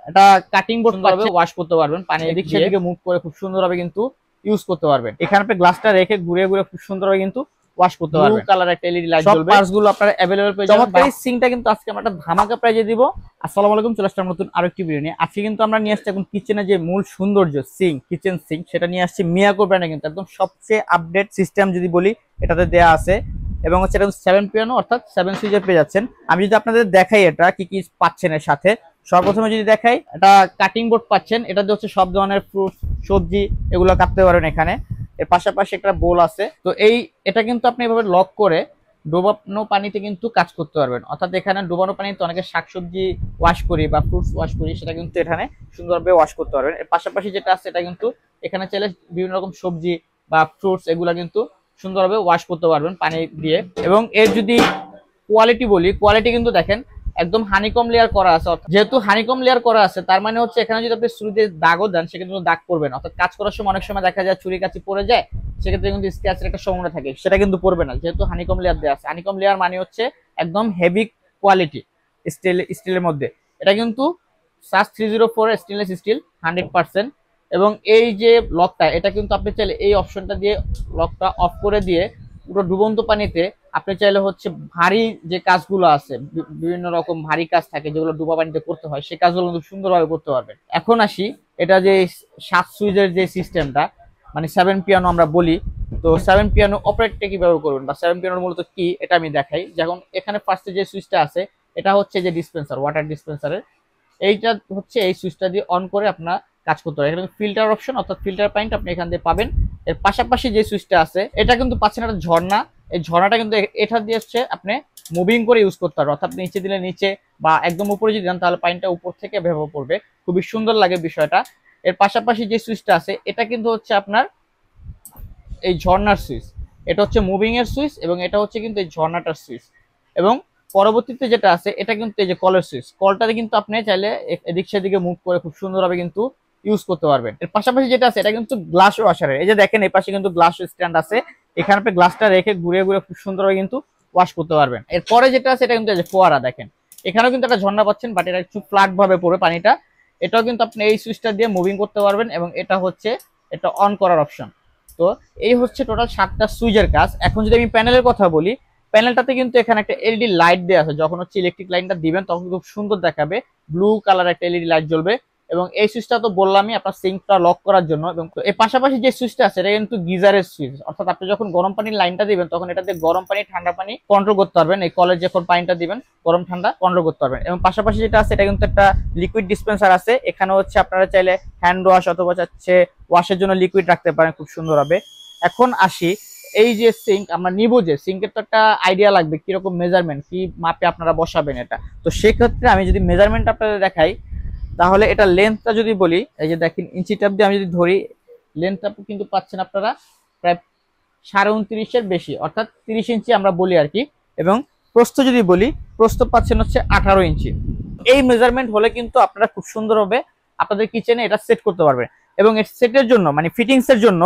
এটা cutting board পাচ্ছে, wash করতে পারবেন, পানি এদিক সেদিকে মুভ করে খুব সুন্দরভাবে কিন্তু ইউজ করতে পারবেন। এখানে আপনি গ্লাসটা রেখে ঘুরে ঘুরে খুব সুন্দরভাবে কিন্তু ওয়াশ করতে পারবেন। ব্লু কালার একটা এলইডি লাইট জ্বলবে, সব পার্টস গুলো আপনারা अवेलेबल পেয়ে যাবেন। এই সিঙ্কটা কিন্তু আজকে আমরা একটা ধামাকা প্রাইজে দিব। আসসালামু আলাইকুম, চলে আসলাম নতুন আরেকটি ভিডিও নিয়ে। আজকে কিন্তু আমরা নিয়ে আসছি এখন কিচেনের যে মূল সৌন্দর্য সিঙ্ক, কিচেন সিঙ্ক, সেটা নিয়ে আসছি মিয়াকো ব্র্যান্ডে। কিন্তু একদম সবচেয়ে আপডেট সিস্টেম যদি বলি এটাতে দেয়া আছে, এবং হচ্ছে এটা 7 পিয়ানো অর্থাৎ 7 সুইচের পেয়ে যাচ্ছেন। আমি যদি আপনাদের দেখাই এটা কি কি পাচ্ছেন এর সাথে, সর্বপ্রথমে যদি দেখাই, এটা কাটিং বোর্ড পাচ্ছেন, এটাতে হচ্ছে সব ধরনের ফ্রুট সবজি এগুলো কাটতে পারবেন এখানে। এর পাশাপাশি একটা বোল আছে। তো এটা কিন্তু আপনি এভাবে লক করে ডোবানো পানিতে কিন্তু কাজ করতে পারবেন। অর্থাৎ এখানে ডোবানো পানিতে অনেকে শাকসবজি ওয়াশ করি বা ফ্রুটস ওয়াশ করি, সেটা কিন্তু এখানে সুন্দরভাবে ওয়াশ করতে পারবেন। এর পাশাপাশি যেটা আছে এটা কিন্তু এখানে চাইলে বিভিন্ন রকম সবজি বা ফ্রুটস এগুলা কিন্তু সুন্দরভাবে ওয়াশ করতে পারবেন পানি দিয়ে। এবং এর যদি কোয়ালিটি বলি, কোয়ালিটি কিন্তু দেখেন একদম হানিকম লেয়ার করা আছে। যেহেতু হানিকম লেয়ার করা আছে তার মানে হচ্ছে এখানে যদি আপনি ছুরিতে দাগও দেন সেক্ষেত্রে দাগ পড়বে না। অর্থাৎ কাজ করার সময় অনেক সময় দেখা যায় ছুরি কাছে পড়ে যায়, সেক্ষেত্রে কিন্তু স্ক্র্যাচের একটা সম্ভাবনা থাকে, সেটা কিন্তু পড়বে না যেহেতু হানিকম লেয়ার দেওয়া আছে। হানিকম লেয়ার মানে হচ্ছে একদম হেভি কোয়ালিটি স্টিলের মধ্যে। এটা কিন্তু সাস 304 স্টেনলেস স্টিল 100%। এবং এই যে লকটা, এটা কিন্তু আপনি চাইলে এই অপশনটা দিয়ে লকটা অফ করে দিয়ে পুরো ডুবন্ত পানিতে আপনি চাইলে হচ্ছে ভারী যে কাজগুলো আছে, বিভিন্ন রকম ভারী কাজ থাকে যেগুলো ডুবা পানিতে করতে হয়, সেই কাজগুলো কিন্তু সুন্দরভাবে করতে পারবেন। এখন আসি এটা যে 7 সুইচের যে সিস্টেমটা, মানে 7 পিয়ানো আমরা বলি। তো 7 পিয়ানো অপারেটটা কিভাবে করবেন বা 7 পিয়ানোর মূলত কি এটা আমি দেখাই। যেমন এখানে ফার্স্টে যে সুইচটা আছে এটা হচ্ছে যে ডিসপেন্সার, ওয়াটার ডিসপেন্সারের। এইটা হচ্ছে এই সুইচটা দিয়ে অন করে আপনার কাজ করতে হবে। এখানে ফিল্টার অপশন অর্থাৎ ফিল্টার পয়েন্ট আপনি এখান দিয়ে পাবেন। এর পাশাপাশি যে সুইচটা আছে এটা কিন্তু পাচ্ছেন একটা ঝর্ণা। এই ঝর্ণাটা কিন্তু এটা দিয়ে হচ্ছে আপনি মুভিং করে ইউজ করতে পারবেন। অর্থাৎ নিচে দিলে নিচে বা একদম উপরে যদি দেন তাহলে পানিটা উপর থেকে ভেবে পড়বে, খুবই সুন্দর লাগে বিষয়টা। এর পাশাপাশি যে সুইচটা আছে এটা কিন্তু হচ্ছে আপনার এই ঝর্ণার সুইচ, এটা হচ্ছে মুভিং এর সুইচ এবং এটা হচ্ছে কিন্তু এই ঝর্ণাটার সুইচ। এবং পরবর্তীতে যেটা আছে এটা কিন্তু এই যে কলের সুইচ, কলটাতে কিন্তু আপনি চাইলে এদিক সেদিকে মুভ করে খুব সুন্দরভাবে কিন্তু ইউজ করতে পারবেন। এর পাশাপাশি যেটা আছে এটা কিন্তু গ্লাস ওয়াশারের। এই যে দেখেন এই পাশে কিন্তু গ্লাস স্ট্যান্ড আছে, এখানে আপনি গ্লাসটা রেখে ঘুরে ঘুরে খুব সুন্দরভাবে কিন্তু ওয়াশ করতে পারবেন। এরপরে যেটা আছে এটা কিন্তু এই যে ফোয়ারা, দেখেন এখানেও কিন্তু একটা ঝর্ণা পাচ্ছেন, বাট এটা একটু ফ্ল্যাট ভাবে পড়ে পানিটা। এটাও কিন্তু আপনি এই সুইচটা দিয়ে মুভিং করতে পারবেন এবং এটা হচ্ছে এটা অন করার অপশন। তো এই হচ্ছে টোটাল 7টা সুইচের কাজ। এখন যদি আমি প্যানেলের কথা বলি, প্যানেলটাতে কিন্তু এখানে একটা এলইডি লাইট দেওয়া আছে। যখন হচ্ছে ইলেকট্রিক লাইনটা দিবেন তখন খুব সুন্দর দেখাবে, ব্লু কালার একটা এলইডি লাইট জ্বলবে। এবং এই সুইচটা তো বললামই আপনার সিঙ্কটা লক করার জন্য। এবং এর পাশাপাশি যে সুইচটা আছে এটা কিন্তু গিজারের সুইচ, অর্থাৎ আপনি যখন গরম পানির লাইনটা দিবেন তখন এটাতে গরম পানি ঠান্ডা পানি কন্ট্রোল করতে পারবেন। এই কলের যখন পানিটা দিবেন গরম ঠান্ডা কন্ট্রোল করতে পারবেন। এবং পাশাপাশি যেটা আছে এটা কিন্তু একটা লিকুইড ডিসপেন্সার আছে। এখানে হচ্ছে আপনারা চাইলে হ্যান্ড ওয়াশ অথবা চাচ্ছে ওয়াশের জন্য লিকুইড রাখতে পারেন খুব সুন্দর হবে। এখন আসি এই যে সিঙ্ক আমরা নিব, যে সিঙ্কের তো একটা আইডিয়া লাগবে কিরকম মেজারমেন্ট কি মাপে আপনারা বসাবেন এটা। তো সেক্ষেত্রে আমি যদি মেজারমেন্ট আপনাদের দেখাই তাহলে এটা লেন্থটা যদি বলি, এই যে দেখেন ইঞ্চি ট্যাপ দিয়ে আমি যদি ধরি, লেন্থটা কিন্তু পাচ্ছেন আপনারা প্রায় 29.5-এর বেশি, অর্থাৎ 30 ইঞ্চি আমরা বলি আর কি। এবং প্রস্থ যদি বলি, প্রস্থ পাচ্ছেন হচ্ছে 18 ইঞ্চি। এই মেজারমেন্ট হলে কিন্তু আপনারা খুব সুন্দর হবে আপনাদের কিচেনে এটা সেট করতে পারবেন। এবং এর সেটের জন্য মানে ফিটিংস এর জন্য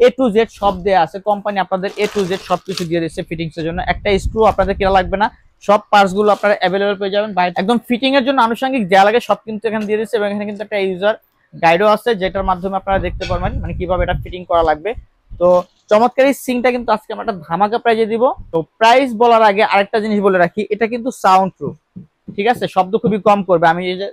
A to Z সব দেয়া আছে, কোম্পানি আপনাদের A to Z সবকিছু দিয়ে দিচ্ছে ফিটিংস এর জন্য। একটা স্ক্রু আপনাদের কেনা লাগবে না, সব পার্টস গুলো আপনারা अवेलेबल পেয়ে যাবেন। একদম ফিটিং এর জন্য আনুষঙ্গিক যা লাগে সব কিন্তু এখানে দিয়ে দিচ্ছে। এবং এখানে কিন্তু একটা ইউজার গাইডও আছে যেটার মাধ্যমে আপনারা দেখতে পারবেন মানে কিভাবে এটা ফিটিং করা লাগবে। তো চমৎকার এই সিঙ্কটা কিন্তু আজকে আমরা একটা ধামাকা প্রাইজে দিব। তো প্রাইস বলার আগে আরেকটা জিনিস বলে রাখি, এটা কিন্তু সাউন্ড প্রুফ, ঠিক আছে, শব্দ খুবই কম করবে। আমি এই যে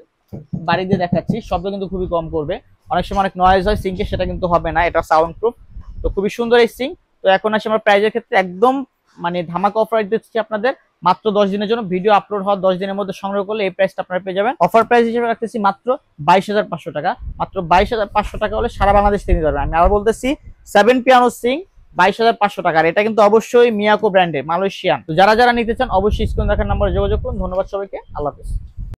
বাড়ি দিয়ে দেখাচ্ছি, শব্দ কিন্তু খুবই কম করবে। অনেক সময় অনেক নয়েজ হয় সিঙ্কে, সেটা কিন্তু হবে না, এটা সাউন্ড প্রুফ। তো খুবই সুন্দর এই সিঙ্ক। তো এখন আসি আমরা প্রাইজের ক্ষেত্রে একদম মানে ধামাকা অফার দিচ্ছি আপনাদের মাত্র 10 দিনের জন্য। ভিডিও আপলোড হওয়ার 10 দিনের মধ্যে সংগ্রহ করলে এই প্রাইসটা আপনারা পেয়ে যাবেন। অফার প্রাইস হিসেবে রাখতেছি মাত্র 22,500 টাকা। মাত্র 22,500 টাকা হলে সারা বাংলাদেশ থেকে নিতে পারবেন। আমি আবার বলতেছি 7 পিয়ানো সিঙ্ক 22,500 টাকা। আর এটা কিন্তু অবশ্যই মিয়াকো ব্র্যান্ডের, মালয়েশিয়ান। তো যারা যারা নিতে চান অবশ্যই স্ক্রিনে দেখার নম্বরে যোগাযোগ করুন। ধন্যবাদ সবাইকে, আল্লাহ হাফেজ।